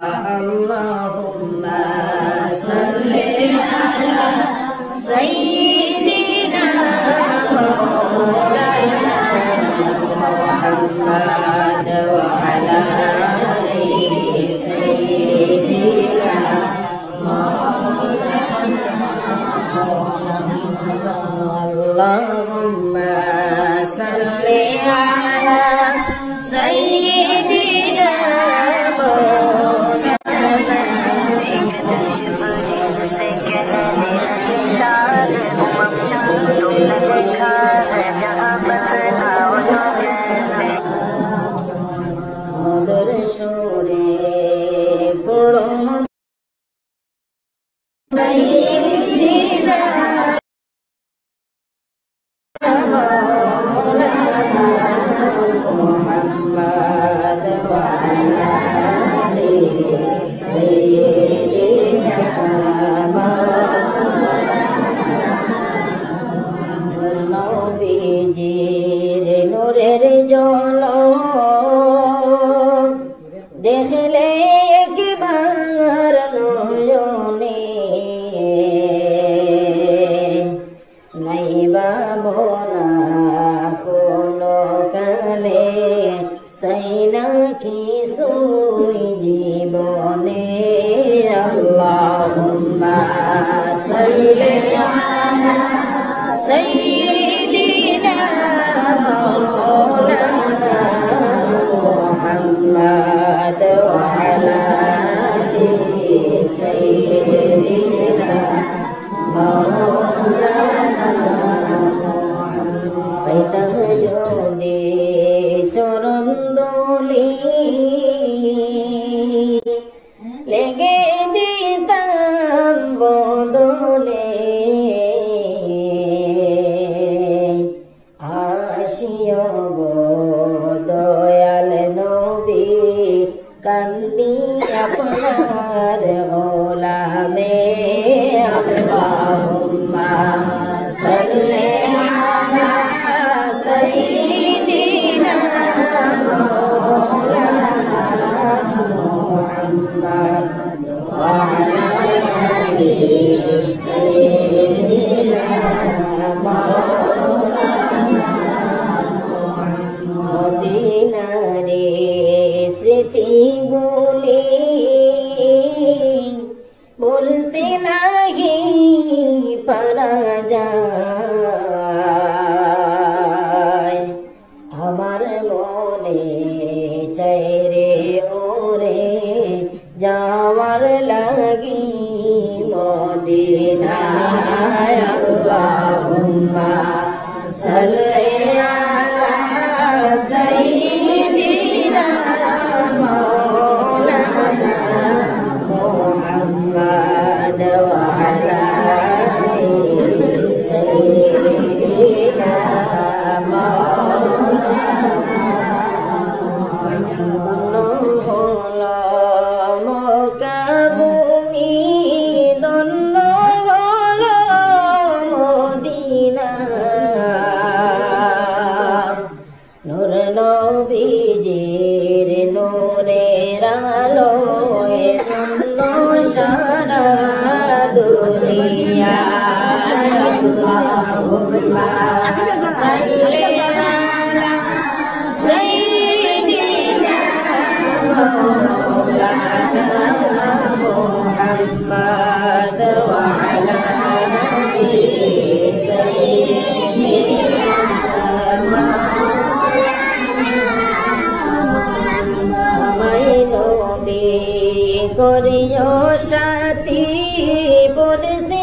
اللهم صل على سيدنا مولانا محمد وعلى آل سيدنا مولانا محمد اللهم صل على سيدنا দেখলে একবার নয়নে নাইবা ভোলা কোনো কালে সাইনা কিছুই জীবনে আল্লাহুম্মা সাল্লি আলা সাইয়্যিদিনা মাওলানা محمد وعلى آل سيدنا مولانا পাইতাম যদি চরণ দোলি লেগে দিতাম বদলে আসিও দয়াল নবী কান্দি আপনার গোলামে আল্লাহুম্মা সাল্লি আলা সাইয়্যিদিনা মাওলানা মুহাম্মদ ওয়া আলা আলি সাইয়্যিদিনা মাওলানা মদিনারে স্মৃতিগুলি বলতে নাহি পারা যায় আমার মনে চাই রে ওরে যাওয়ার লাগি মদিনায় আল্লাহুম্মা সাল্লি আলা সাইয়্যিদিনা মাওলানা মুহাম্মদ ওয়া আলা আলি সাইয়্যিদিনা মাওলানা মক্কা-ভূমি ধন্য হল মদিনা নূর নবীজির নূরের আলোয় ধন্য সারা দুনিয়া আল্লাহুম্মা সাল্লি আলা সাইয়্যিদিনা মাওলানা মুহাম্মদ ওয়া আলা আলি সাইয়্যিদিনা করিও সাথী বলছে